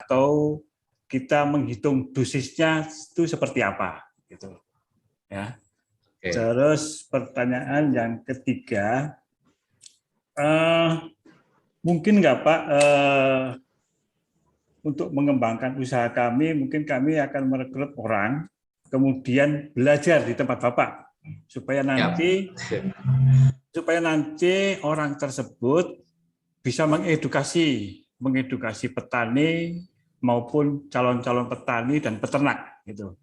atau kita menghitung dosisnya itu seperti apa gitu ya. Terus pertanyaan yang ketiga, mungkin nggak Pak, untuk mengembangkan usaha kami, mungkin kami akan merekrut orang, kemudian belajar di tempat Bapak, supaya nanti orang tersebut bisa mengedukasi petani maupun calon-calon petani dan peternak gitu.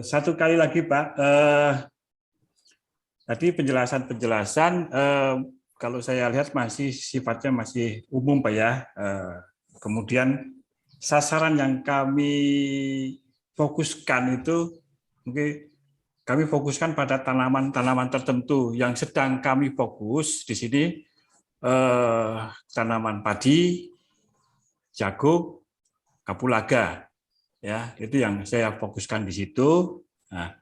Satu kali lagi Pak, tadi penjelasan kalau saya lihat masih sifatnya masih umum Pak ya. Kemudian sasaran yang kami fokuskan itu mungkin kami fokuskan pada tanaman-tanaman tertentu yang sedang kami fokus di sini, tanaman padi, jagung, kapulaga, ya itu yang saya fokuskan di situ. Nah,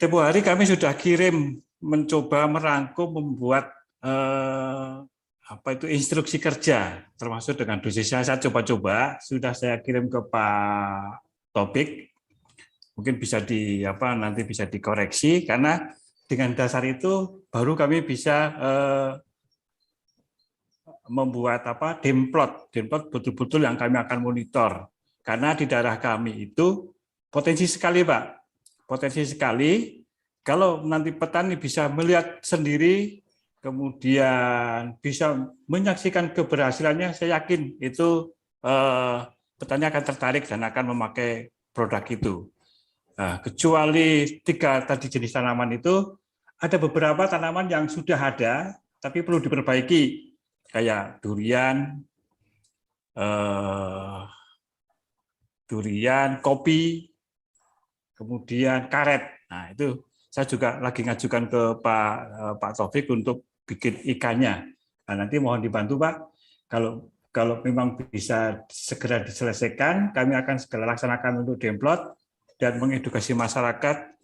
tempo hari kami sudah mencoba merangkum, membuat instruksi kerja, termasuk dengan dosisnya saya coba-coba, sudah saya kirim ke Pak Topik. Mungkin nanti bisa dikoreksi, karena dengan dasar itu baru kami bisa membuat demplot betul-betul yang kami akan monitor. Karena di daerah kami itu potensi sekali Pak, potensi sekali. Kalau nanti petani bisa melihat sendiri, kemudian bisa menyaksikan keberhasilannya, saya yakin itu petani akan tertarik dan akan memakai produk itu. Nah, kecuali 3 tadi jenis tanaman itu, ada beberapa tanaman yang sudah ada, tapi perlu diperbaiki, kayak durian, kopi, kemudian karet. Nah, itu saya juga lagi ngajukan ke Pak Taufik untuk bikin ikannya. Nah, nanti mohon dibantu Pak. Kalau memang bisa segera diselesaikan, kami akan segera laksanakan untuk demplot dan mengedukasi masyarakat.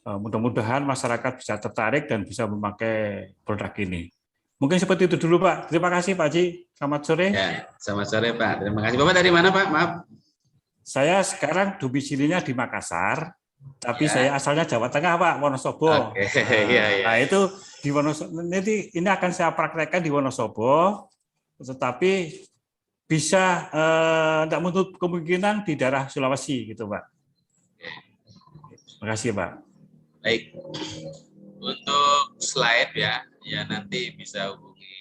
Mudah-mudahan masyarakat bisa tertarik dan bisa memakai produk ini. Mungkin seperti itu dulu Pak. Terima kasih Pak Haji. Selamat sore. Ya, selamat sore Pak. Terima kasih. Bapak dari mana Pak? Maaf. Saya sekarang domisilinya di Makassar. Tapi saya asalnya Jawa Tengah Pak, Wonosobo. Nah, itu di Wonosobo. Nanti ini akan saya praktekkan di Wonosobo, tetapi bisa tidak menutup kemungkinan di daerah Sulawesi gitu Pak. Terima kasih Pak. Baik. Untuk slide ya nanti bisa hubungi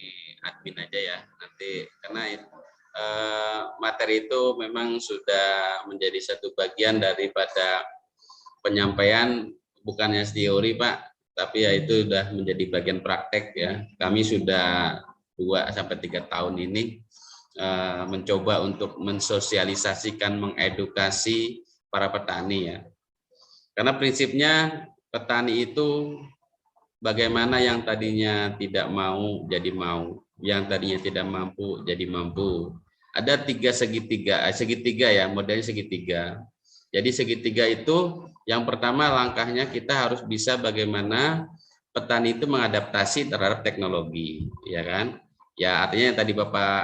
admin aja ya nanti, karena materi itu memang sudah menjadi satu bagian daripada penyampaian, bukannya teori Pak, tapi ya itu sudah menjadi bagian praktek ya. Kami sudah 2-3 tahun ini mencoba untuk mensosialisasikan, mengedukasi para petani ya. Karena prinsipnya petani itu bagaimana yang tadinya tidak mau jadi mau, yang tadinya tidak mampu jadi mampu. Ada 3 segitiga ya, modelnya segitiga. Jadi segitiga itu yang pertama langkahnya kita harus bisa bagaimana petani itu mengadaptasi terhadap teknologi, ya kan? Ya artinya yang tadi Bapak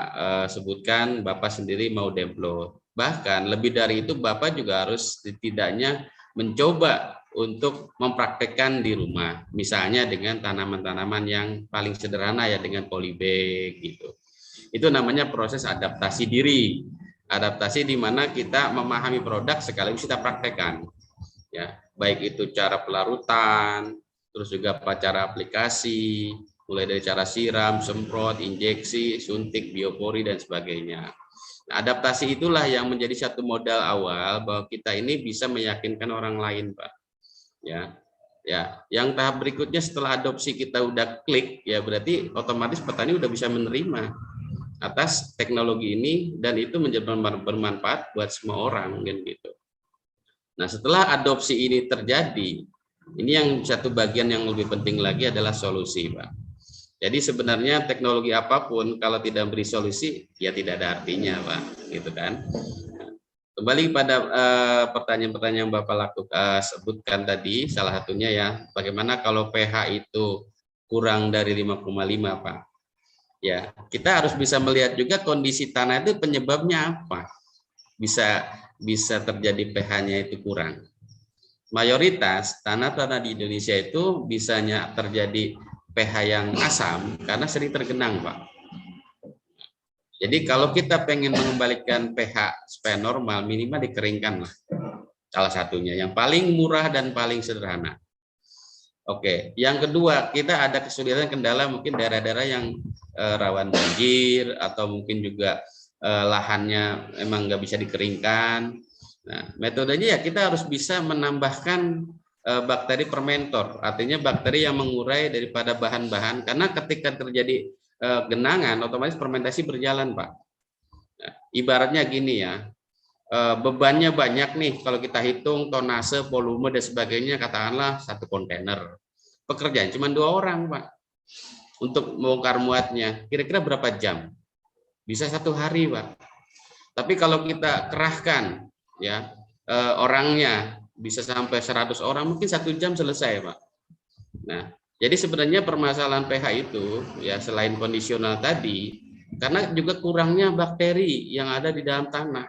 sebutkan, Bapak sendiri mau demplot. Bahkan lebih dari itu Bapak juga harus setidaknya mencoba untuk mempraktekkan di rumah, misalnya dengan tanaman-tanaman yang paling sederhana ya, dengan polybag gitu. Itu namanya proses adaptasi diri. Adaptasi di mana kita memahami produk sekaligus kita praktekkan, ya, baik itu cara pelarutan, terus juga cara aplikasi, mulai dari cara siram, semprot, injeksi, suntik, biopori dan sebagainya. Nah, adaptasi itulah yang menjadi satu modal awal bahwa kita ini bisa meyakinkan orang lain, Pak. Ya, yang tahap berikutnya setelah adopsi kita udah klik, ya berarti otomatis petani udah bisa menerima atas teknologi ini dan itu menjadi bermanfaat buat semua orang kan gitu. Nah, setelah adopsi ini terjadi, ini yang satu bagian yang lebih penting lagi adalah solusi, Pak. Jadi sebenarnya teknologi apapun kalau tidak beri solusi ya tidak ada artinya, Pak, gitu kan. Kembali pada pertanyaan-pertanyaan yang Bapak sebutkan tadi, salah satunya ya, bagaimana kalau pH itu kurang dari 5,5, Pak. Ya, kita harus bisa melihat juga kondisi tanah itu penyebabnya apa. Bisa terjadi pH-nya itu kurang. Mayoritas tanah-tanah di Indonesia itu bisanya terjadi pH yang asam karena sering tergenang, Pak. Jadi kalau kita pengen mengembalikan pH supaya normal, minimal dikeringkan lah. Salah satunya yang paling murah dan paling sederhana. Oke, yang kedua kita ada kesulitan kendala mungkin daerah-daerah yang rawan banjir atau mungkin juga lahannya emang nggak bisa dikeringkan. Nah, metodenya ya kita harus bisa menambahkan bakteri fermentor, artinya bakteri yang mengurai daripada bahan-bahan karena ketika terjadi genangan otomatis fermentasi berjalan, Pak. Nah, ibaratnya gini ya, bebannya banyak nih kalau kita hitung tonase, volume dan sebagainya, katakanlah 1 kontainer. Pekerjaan cuma 2 orang, Pak. Untuk membongkar muatnya, kira-kira berapa jam? Bisa 1 hari, Pak. Tapi kalau kita kerahkan ya orangnya bisa sampai 100 orang, mungkin 1 jam selesai, Pak. Nah, jadi sebenarnya permasalahan pH itu ya selain kondisional tadi, karena juga kurangnya bakteri yang ada di dalam tanah.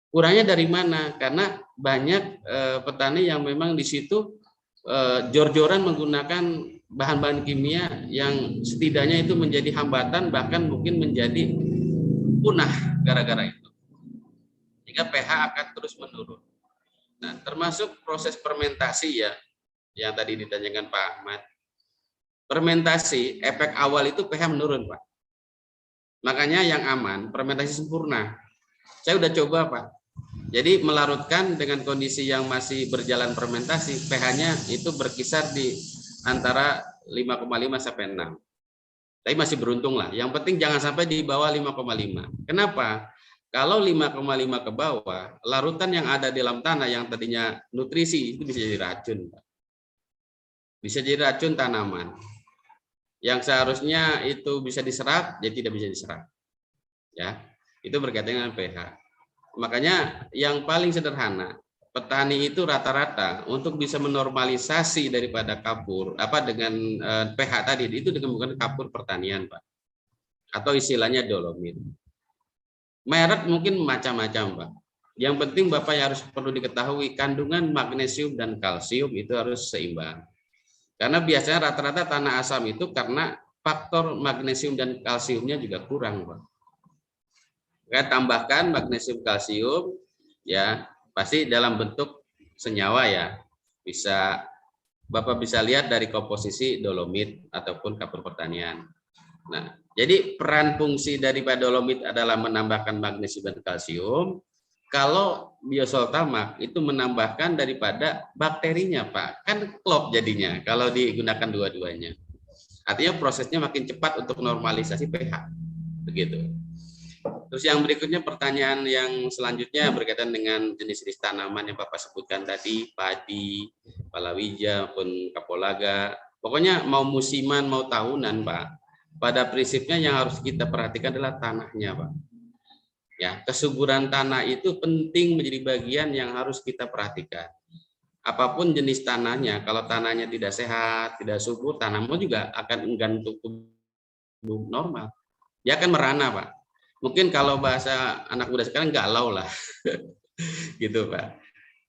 Kurangnya dari mana? Karena banyak petani yang memang di situ jor-joran menggunakan bahan-bahan kimia yang setidaknya itu menjadi hambatan, bahkan mungkin menjadi punah gara-gara itu. Sehingga pH akan terus menurun. Nah, termasuk proses fermentasi ya, yang tadi ditanyakan Pak Ahmad. Fermentasi, efek awal itu pH menurun, Pak. Makanya yang aman, fermentasi sempurna. Saya udah coba, Pak. Jadi melarutkan dengan kondisi yang masih berjalan fermentasi, pH-nya itu berkisar di antara 5,5 sampai 6. Tapi masih beruntung lah. Yang penting jangan sampai di bawah 5,5. Kenapa? Kalau 5,5 ke bawah, larutan yang ada di dalam tanah yang tadinya nutrisi itu bisa jadi racun, Pak. Bisa jadi racun tanaman. Yang seharusnya itu bisa diserap, jadi tidak bisa diserap. Ya, itu berkaitan dengan pH. Makanya yang paling sederhana, petani itu rata-rata untuk bisa menormalisasi daripada kapur dengan pH tadi itu dengan menggunakan kapur pertanian, Pak. Atau istilahnya dolomit. Merek mungkin macam-macam, Pak. Yang penting Bapak yang harus perlu diketahui kandungan magnesium dan kalsium itu harus seimbang. Karena biasanya rata-rata tanah asam itu karena faktor magnesium dan kalsiumnya juga kurang, Pak. Kita tambahkan magnesium kalsium ya pasti dalam bentuk senyawa ya. Bapak bisa lihat dari komposisi dolomit ataupun kapur pertanian. Nah, jadi peran fungsi daripada dolomit adalah menambahkan magnesium dan kalsium. Kalau biosoltamak itu menambahkan daripada bakterinya, Pak. Kan klop jadinya kalau digunakan dua-duanya. Artinya prosesnya makin cepat untuk normalisasi pH. Begitu. Terus yang berikutnya pertanyaan yang selanjutnya berkaitan dengan jenis-jenis tanaman yang Bapak sebutkan tadi, padi, palawija, maupun kapulaga. Pokoknya mau musiman, mau tahunan, Pak. Pada prinsipnya yang harus kita perhatikan adalah tanahnya, Pak. Ya, kesuburan tanah itu penting menjadi bagian yang harus kita perhatikan. Apapun jenis tanahnya, kalau tanahnya tidak sehat, tidak subur, tanaman juga akan enggan untuk tumbuh normal. Dia akan merana, Pak. Mungkin kalau bahasa anak muda sekarang galau lah, gitu Pak.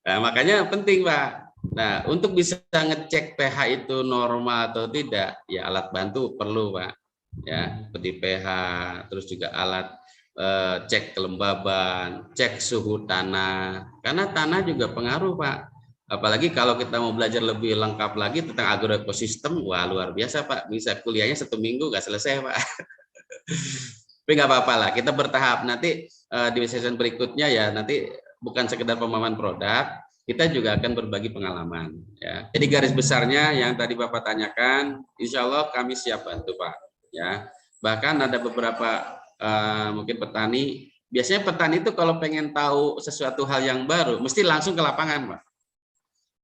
Nah, makanya penting Pak. Nah, untuk bisa ngecek pH itu normal atau tidak, ya alat bantu perlu Pak. Ya, seperti pH, terus juga alat cek kelembaban, cek suhu tanah. Karena tanah juga pengaruh Pak. Apalagi kalau kita mau belajar lebih lengkap lagi tentang agroekosistem, wah luar biasa Pak. Bisa kuliahnya 1 minggu nggak selesai Pak. Tapi nggak apa-apa lah, kita bertahap. Nanti di session berikutnya ya, nanti bukan sekedar pemahaman produk, kita juga akan berbagi pengalaman. Ya. Jadi garis besarnya yang tadi Bapak tanyakan, insya Allah kami siap bantu Pak. Ya. Bahkan ada beberapa mungkin petani, biasanya petani itu kalau pengen tahu sesuatu hal yang baru, mesti langsung ke lapangan Pak.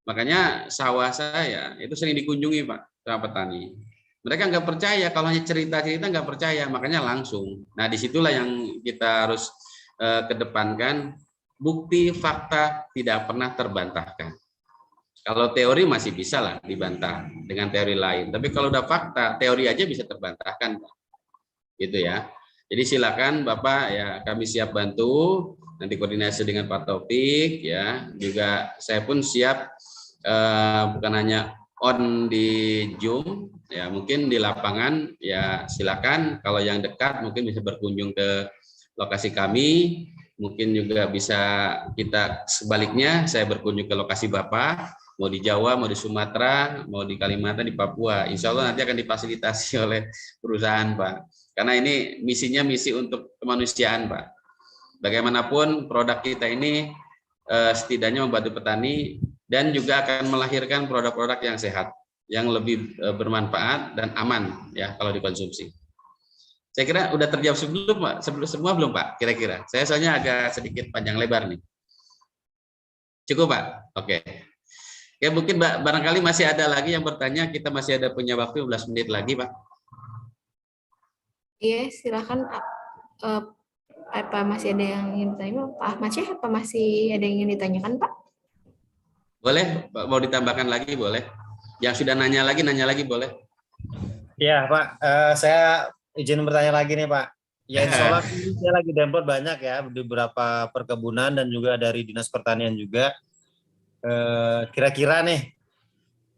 Makanya sawah saya itu sering dikunjungi Pak sama petani. Mereka nggak percaya, kalau hanya cerita-cerita nggak percaya, makanya langsung. Nah, disitulah yang kita harus kedepankan, bukti fakta tidak pernah terbantahkan. Kalau teori masih bisa lah dibantah dengan teori lain, tapi kalau udah fakta, teori aja bisa terbantahkan. gitu ya. Jadi silakan Bapak ya, kami siap bantu, nanti koordinasi dengan Pak Taufik ya. Juga saya pun siap bukan hanya on di Zoom ya, mungkin di lapangan ya silakan. Kalau yang dekat mungkin bisa berkunjung ke lokasi kami, mungkin juga bisa kita sebaliknya, saya berkunjung ke lokasi Bapak, mau di Jawa, mau di Sumatera, mau di Kalimantan, di Papua. Insya Allah nanti akan difasilitasi oleh perusahaan, Pak. Karena ini misinya misi untuk kemanusiaan, Pak. Bagaimanapun produk kita ini setidaknya membantu petani dan juga akan melahirkan produk-produk yang sehat, yang lebih bermanfaat dan aman ya kalau dikonsumsi. Saya kira udah terjawab sebelum Pak, sebelum semua belum Pak? Kira-kira. Saya soalnya agak sedikit panjang lebar nih. Cukup Pak? Oke. Ya mungkin barangkali masih ada lagi yang bertanya. Kita masih ada punya waktu 15 menit lagi Pak. Iya, silakan. Apa masih ada yang ingin ditanya Pak Ahmad Syekh? Apa masih ada yang ingin ditanyakan Pak? Boleh, Pak, mau ditambahkan lagi boleh. Yang sudah nanya lagi boleh. Iya Pak, saya izin bertanya lagi nih Pak. Ya insya Allah saya lagi download banyak ya di beberapa perkebunan dan juga dari Dinas Pertanian juga. Kira-kira nih,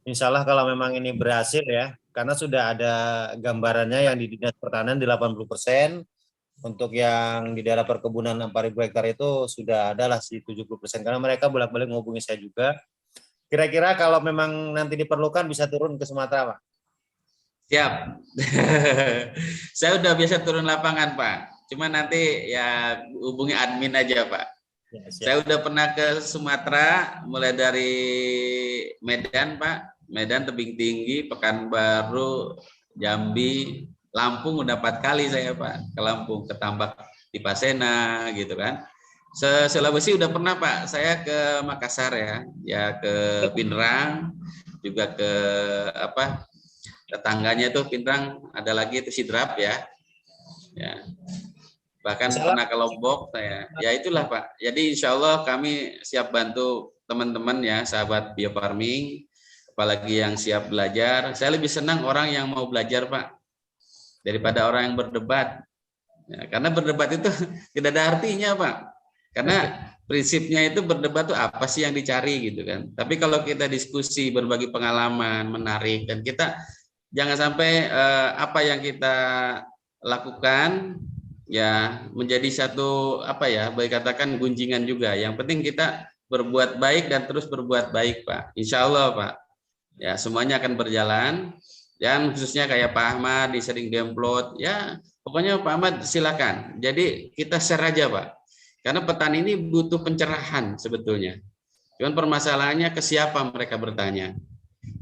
insya Allah kalau memang ini berhasil ya, karena sudah ada gambarannya yang di Dinas Pertanian di 80%, untuk yang di daerah perkebunan 4.000 hektar itu sudah adalah si 70%, karena mereka bolak-balik menghubungi saya juga. Kira-kira kalau memang nanti diperlukan bisa turun ke Sumatera Pak? Siap. Saya udah biasa turun lapangan Pak. Cuma nanti ya hubungi admin aja Pak. Ya, saya udah pernah ke Sumatera, mulai dari Medan Pak, Medan Tebing Tinggi, Pekanbaru, Jambi, Lampung udah 4 kali saya Pak ke Lampung, ke Tambak di Pasena gitu kan. Sulawesi udah pernah Pak, saya ke Makassar ya ke Pinrang, juga ke apa tetangganya tuh Pinrang, ada lagi itu Sidrap ya. Bahkan pernah ke Lombok saya. Ya itulah Pak. Jadi insya Allah kami siap bantu teman-teman ya, sahabat Bio Farming, apalagi yang siap belajar. Saya lebih senang orang yang mau belajar Pak, daripada orang yang berdebat. Ya, karena berdebat itu tidak ada artinya Pak. Karena prinsipnya itu berdebat itu apa sih yang dicari gitu kan. Tapi kalau kita diskusi, berbagi pengalaman, menarik, dan kita jangan sampai apa yang kita lakukan ya menjadi satu apa ya, boleh katakan gunjingan juga. Yang penting kita berbuat baik dan terus berbuat baik Pak. Insya Allah Pak. Ya semuanya akan berjalan. Dan khususnya kayak Pak Ahmad di sering download ya, pokoknya Pak Ahmad silakan. Jadi kita share aja Pak. Karena petani ini butuh pencerahan sebetulnya. Cuman permasalahannya ke siapa mereka bertanya.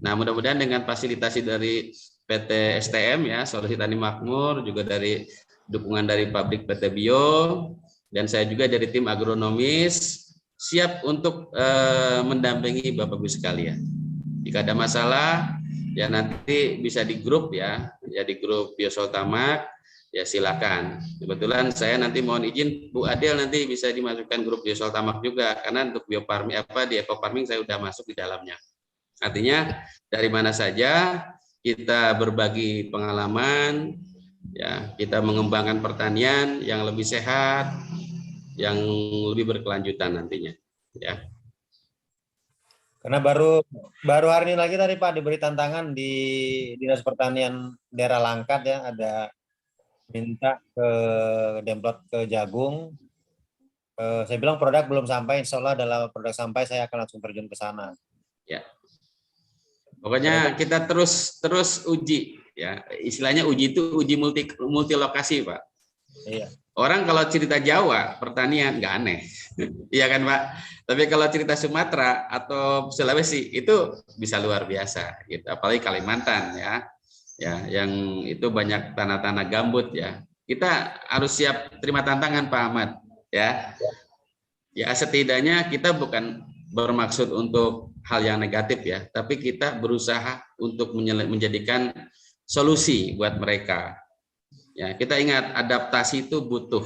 Nah, mudah-mudahan dengan fasilitasi dari PT STM ya, Solusi Tani Makmur, juga dari dukungan dari pabrik PT Bio, dan saya juga dari tim agronomis siap untuk mendampingi Bapak Ibu sekalian. Jika ada masalah ya nanti bisa di grup ya di grup Biosoltamak ya silakan. Kebetulan saya nanti mohon izin Bu Adel nanti bisa dimasukkan grup Biosoltamak juga, karena untuk Bio Farming di Eco Farming saya sudah masuk di dalamnya. Artinya dari mana saja kita berbagi pengalaman ya, kita mengembangkan pertanian yang lebih sehat, yang lebih berkelanjutan nantinya ya. Karena baru hari ini lagi tadi Pak diberi tantangan di Dinas Pertanian daerah Langkat ya, ada minta ke demplot ke jagung. Saya bilang produk belum sampai, insya Allah adalah produk sampai saya akan langsung terjun ke sana. Ya. Pokoknya kita terus uji ya. Istilahnya uji itu uji multi lokasi Pak. Iya. Orang kalau cerita Jawa pertanian nggak aneh, iya kan Pak. Tapi kalau cerita Sumatera atau Sulawesi itu bisa luar biasa, gitu. Apalagi Kalimantan ya, yang itu banyak tanah-tanah gambut ya. Kita harus siap terima tantangan Pak Ahmad ya. Ya setidaknya kita bukan bermaksud untuk hal yang negatif ya, tapi kita berusaha untuk menjadikan solusi buat mereka. Ya, kita ingat adaptasi itu butuh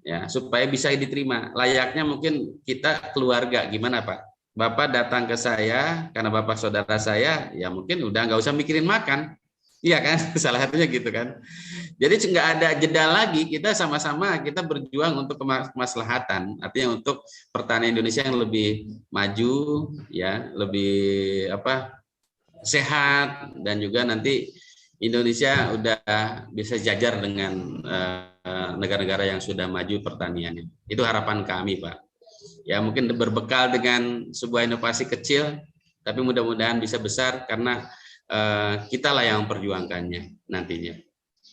ya supaya bisa diterima. Layaknya mungkin kita keluarga gimana Pak? Bapak datang ke saya karena Bapak saudara saya, ya mungkin udah nggak usah mikirin makan. Iya kan, salah satunya gitu kan. Jadi nggak ada jeda lagi, kita sama-sama kita berjuang untuk kemaslahatan, artinya untuk pertanian Indonesia yang lebih maju, ya, lebih sehat, dan juga nanti Indonesia udah bisa jajar dengan negara-negara yang sudah maju pertaniannya. Itu harapan kami, Pak. Ya mungkin berbekal dengan sebuah inovasi kecil, tapi mudah-mudahan bisa besar karena kita lah yang memperjuangkannya nantinya.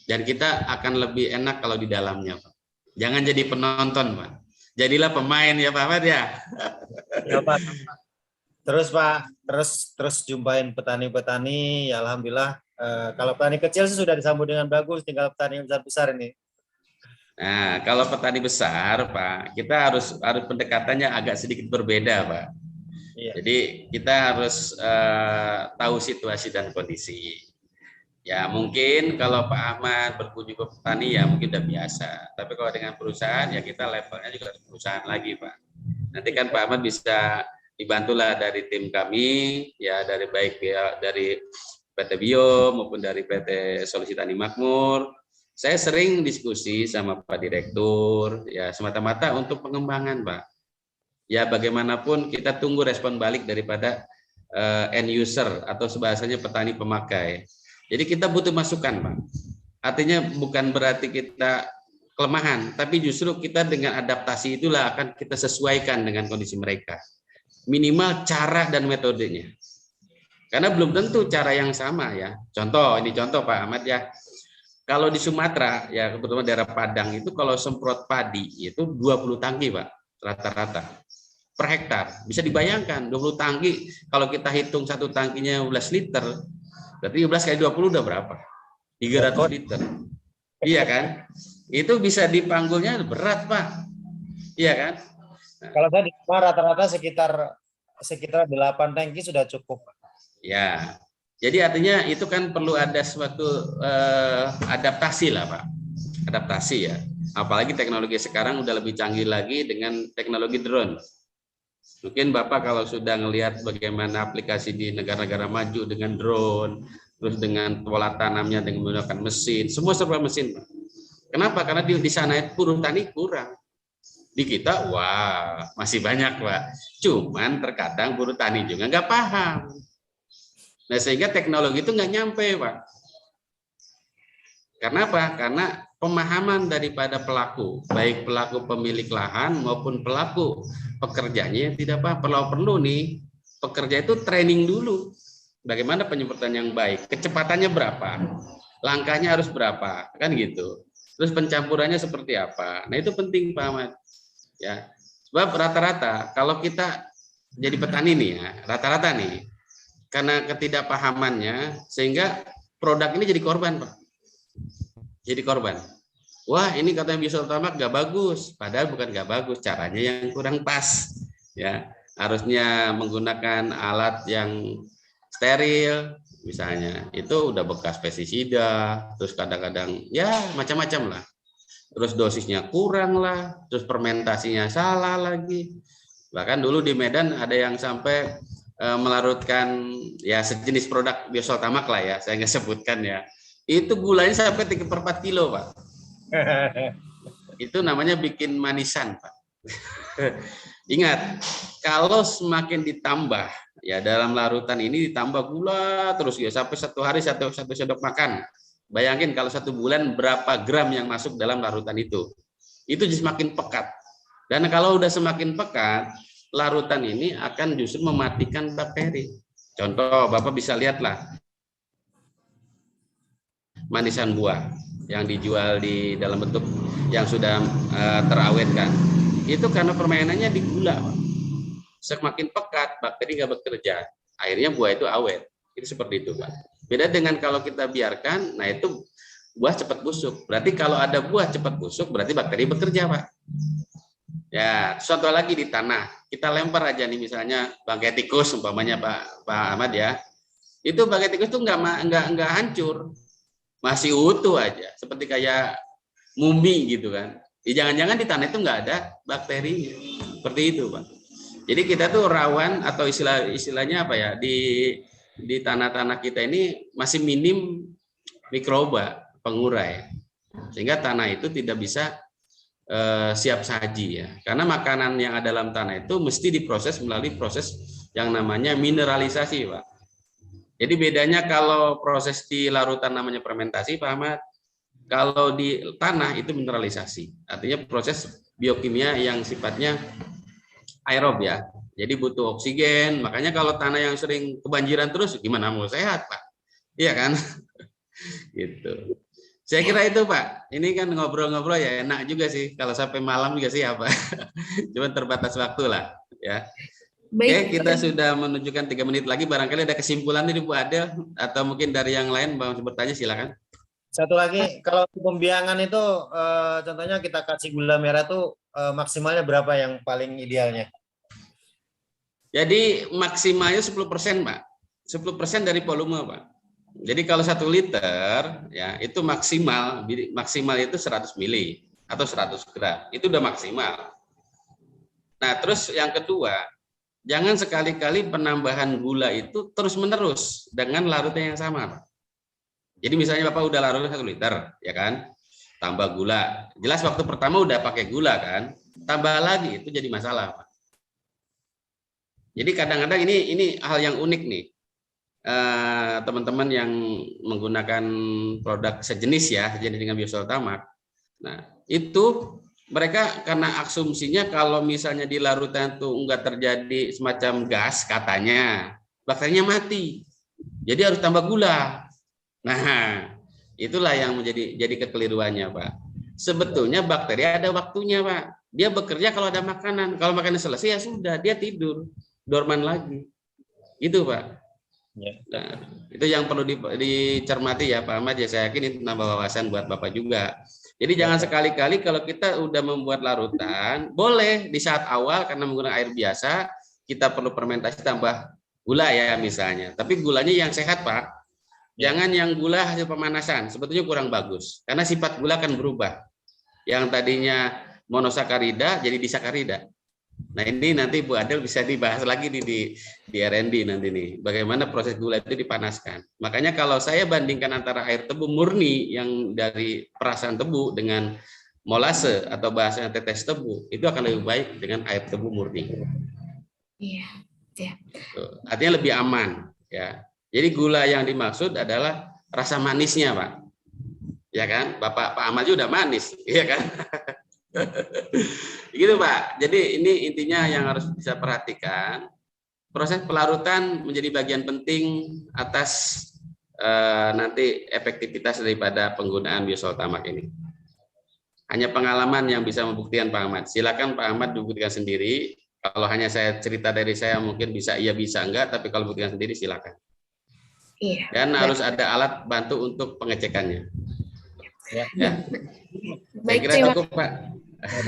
Dan kita akan lebih enak kalau di dalamnya, Pak. Jangan jadi penonton, Pak. Jadilah pemain ya, Pak Ahmad ya. Ya, Pak. Terus Pak, terus jumpain petani-petani, ya alhamdulillah. Kalau petani kecil sih sudah disambut dengan bagus, tinggal petani yang besar-besar ini. Nah, kalau petani besar, Pak, kita harus pendekatannya agak sedikit berbeda, Pak. Iya. Jadi kita harus tahu situasi dan kondisi. Ya mungkin kalau Pak Ahmad berkunjung ke petani ya mungkin udah biasa. Tapi kalau dengan perusahaan ya kita levelnya juga perusahaan lagi, Pak. Nanti kan Pak Ahmad bisa dibantulah dari tim kami, ya dari baik ya dari PT Bio maupun dari PT Solusi Tani Makmur. Saya sering diskusi sama Pak Direktur, ya semata-mata untuk pengembangan, Pak. Ya bagaimanapun kita tunggu respon balik daripada end user atau sebahasanya petani pemakai. Jadi kita butuh masukan, Pak. Artinya bukan berarti kita kelemahan, tapi justru kita dengan adaptasi itulah akan kita sesuaikan dengan kondisi mereka. Minimal cara dan metodenya. Karena belum tentu cara yang sama ya. Ini contoh Pak Ahmad ya. Kalau di Sumatera ya kebetulan daerah Padang itu kalau semprot padi itu 20 tangki, Pak, rata-rata per hektar. Bisa dibayangkan 20 tangki kalau kita hitung satu tangkinya 12 liter, berarti 12 kali 20 udah berapa? 300 liter. Iya kan? Itu bisa dipanggulnya berat, Pak. Iya kan? Nah, kalau saya di rata-rata sekitar 8 tangki sudah cukup. Ya. Jadi artinya itu kan perlu ada suatu adaptasi lah, Pak. Adaptasi ya. Apalagi teknologi sekarang udah lebih canggih lagi dengan teknologi drone. Mungkin Bapak kalau sudah ngelihat bagaimana aplikasi di negara-negara maju dengan drone, terus dengan pola tanamnya dengan menggunakan mesin, semua serba mesin, Pak. Kenapa? Karena di sana buruh tani kurang. Di kita, wah masih banyak, Pak. Cuman terkadang buruh tani juga nggak paham. Nah sehingga teknologi itu nggak nyampe, Pak. Karena apa? Karena pemahaman daripada pelaku, baik pelaku pemilik lahan maupun pelaku pekerjanya tidak apa. Perlu nih pekerja itu training dulu. Bagaimana penyemprotan yang baik, kecepatannya berapa, langkahnya harus berapa, kan gitu. Terus pencampurannya seperti apa. Nah itu penting, Pak Ahmad. Ya, sebab rata-rata kalau kita jadi petani nih ya, rata-rata nih karena ketidakpahamannya sehingga produk ini jadi korban, Pak. Jadi korban. Wah, ini katanya biosoltamak nggak bagus, padahal bukan nggak bagus, caranya yang kurang pas. Ya, harusnya menggunakan alat yang steril, misalnya. Itu udah bekas pestisida, terus kadang-kadang ya macam-macam lah. Terus dosisnya kurang lah, terus fermentasinya salah lagi. Bahkan dulu di Medan ada yang sampai melarutkan ya sejenis produk biosoltamak lah ya, saya nggak sebutkan ya. Itu gulanya sampai 3/4 kilo, Pak. Itu namanya bikin manisan, Pak. Ingat, kalau semakin ditambah ya dalam larutan ini ditambah gula terus ya sampai satu hari satu sendok makan. Bayangin kalau 1 bulan berapa gram yang masuk dalam larutan itu semakin pekat. Dan kalau udah semakin pekat, larutan ini akan justru mematikan bakteri. Contoh, Bapak bisa lihatlah manisan buah yang dijual di dalam bentuk yang sudah terawetkan. Itu karena permainannya di gula, Pak. Semakin pekat, bakteri nggak bekerja. Akhirnya buah itu awet. Itu seperti itu, Pak. Beda dengan kalau kita biarkan, nah itu buah cepat busuk. Berarti kalau ada buah cepat busuk, berarti bakteri bekerja, Pak. Ya, contoh lagi di tanah. Kita lempar aja nih misalnya bangkai tikus, umpamanya Pak Ahmad ya. Itu bangkai tikus itu nggak hancur, masih utuh aja, seperti kayak mumi gitu kan. Jangan-jangan di tanah itu nggak ada bakteri, seperti itu, Pak. Jadi kita tuh rawan atau istilahnya apa ya di tanah-tanah kita ini masih minim mikroba pengurai, sehingga tanah itu tidak bisa siap saji ya. Karena makanan yang ada dalam tanah itu mesti diproses melalui proses yang namanya mineralisasi, Pak. Jadi bedanya kalau proses di larutan namanya fermentasi, Pak Ahmad. Kalau di tanah itu mineralisasi, artinya proses biokimia yang sifatnya aerob ya. Jadi butuh oksigen. Makanya kalau tanah yang sering kebanjiran terus, gimana mau sehat, Pak? Iya kan? Gitu. Saya kira itu, Pak. Ini kan ngobrol-ngobrol ya enak juga sih. Kalau sampai malam juga sih apa. Cuma terbatas waktu lah, ya. Baik. Oke, kita sudah menunjukkan 3 menit lagi. Barangkali ada kesimpulan nih Bu Adel, atau mungkin dari yang lain mau bertanya, silakan. Satu lagi, kalau pembiangan itu contohnya kita kasih gula merah tuh maksimalnya berapa yang paling idealnya? Jadi maksimalnya 10%, Pak. 10% dari volume, Pak. Jadi kalau 1 liter ya itu maksimal itu 100 mili atau 100 gram. Itu udah maksimal. Nah, terus yang kedua, jangan sekali-kali penambahan gula itu terus-menerus dengan larutnya yang sama, Pak. Jadi misalnya Bapak udah larut 1 liter, ya kan? Tambah gula. Jelas waktu pertama udah pakai gula kan? Tambah lagi itu jadi masalah, Pak. Jadi kadang-kadang ini hal yang unik nih. Teman-teman yang menggunakan produk sejenis ya, sejenis dengan biosoltamak. Nah, itu mereka karena asumsinya kalau misalnya di larutan itu enggak terjadi semacam gas katanya, bakterinya mati. Jadi harus tambah gula. Nah, itulah yang jadi kekeliruannya, Pak. Sebetulnya bakteri ada waktunya, Pak. Dia bekerja kalau ada makanan. Kalau makanan selesai ya sudah, dia tidur, dorman lagi. Itu, Pak. Nah, itu yang perlu dicermati ya, Pak Ahmad. Ya, saya yakin itu nambah wawasan buat Bapak juga. Jadi jangan sekali-kali kalau kita udah membuat larutan, boleh di saat awal karena menggunakan air biasa, kita perlu fermentasi tambah gula ya misalnya. Tapi gulanya yang sehat, Pak. Jangan yang gula hasil pemanasan, sebetulnya kurang bagus. Karena sifat gula akan berubah. Yang tadinya monosakarida jadi disakarida. Nah, ini nanti Bu Adel bisa dibahas lagi di R&D nanti nih. Bagaimana proses gula itu dipanaskan. Makanya kalau saya bandingkan antara air tebu murni yang dari perasan tebu dengan molase atau bahasanya tetes tebu, itu akan lebih baik dengan air tebu murni. Iya. Ya. Artinya lebih aman ya. Jadi gula yang dimaksud adalah rasa manisnya, Pak. Ya kan? Pak Ahmad juga udah manis, ya kan? Gitu, Pak. Jadi ini intinya yang harus bisa perhatikan. Proses pelarutan menjadi bagian penting atas nanti efektivitas daripada penggunaan biosoltamak ini. Hanya pengalaman yang bisa membuktikan, Pak Ahmad. Silakan Pak Ahmad dibuktikan sendiri. Kalau hanya saya cerita dari saya mungkin bisa iya bisa enggak, tapi kalau buktikan sendiri silakan. Iya. Dan harus ada alat bantu untuk pengecekannya. Ya. Baik, saya kira cukup, Pak.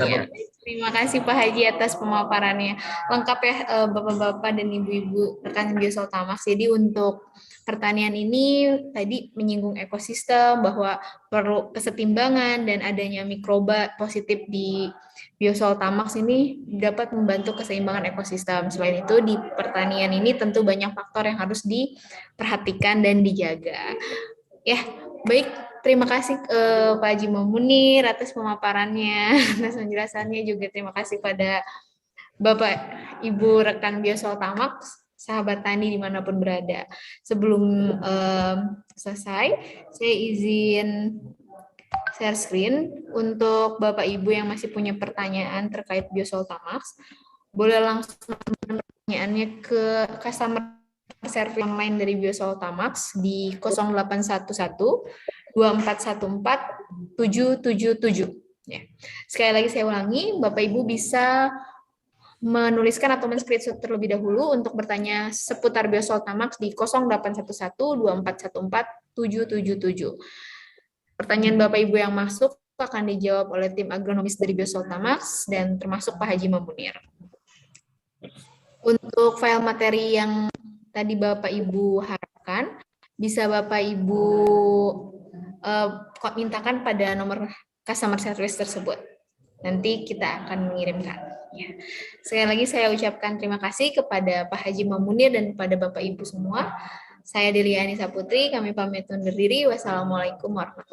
Ya, terima kasih Pak Haji atas pemaparannya. Lengkap ya Bapak-bapak dan Ibu-ibu rekan Biosoltamak. Jadi untuk pertanian ini tadi menyinggung ekosistem bahwa perlu kesetimbangan dan adanya mikroba positif di Biosoltamak ini dapat membantu keseimbangan ekosistem. Selain itu di pertanian ini tentu banyak faktor yang harus diperhatikan dan dijaga. Ya, baik. Terima kasih Pak Haji Munir atas pemaparannya, atas penjelasannya juga. Terima kasih pada Bapak Ibu rekan Biosoltamak, sahabat tani dimanapun berada. Sebelum selesai, saya izin share screen untuk Bapak Ibu yang masih punya pertanyaan terkait Biosoltamak. Boleh langsung pertanyaannya ke customer service online dari Biosoltamak di 0811 2414-777. Ya. Sekali lagi saya ulangi, Bapak Ibu bisa menuliskan atau men-screenshot terlebih dahulu untuk bertanya seputar Biosoltamak di 0811-2414-777. Pertanyaan Bapak Ibu yang masuk akan dijawab oleh tim agronomis dari Biosoltamak dan termasuk Pak Haji Munir. Untuk file materi yang tadi Bapak Ibu harapkan, bisa Bapak Ibu mintakan pada nomor customer service tersebut. Nanti kita akan mengirimkan. Ya. Sekali lagi saya ucapkan terima kasih kepada Pak Haji Munir dan kepada Bapak Ibu semua. Saya Delia Anissa Putri, kami pamit undur diri. Wassalamualaikum warahmatullahi wabarakatuh.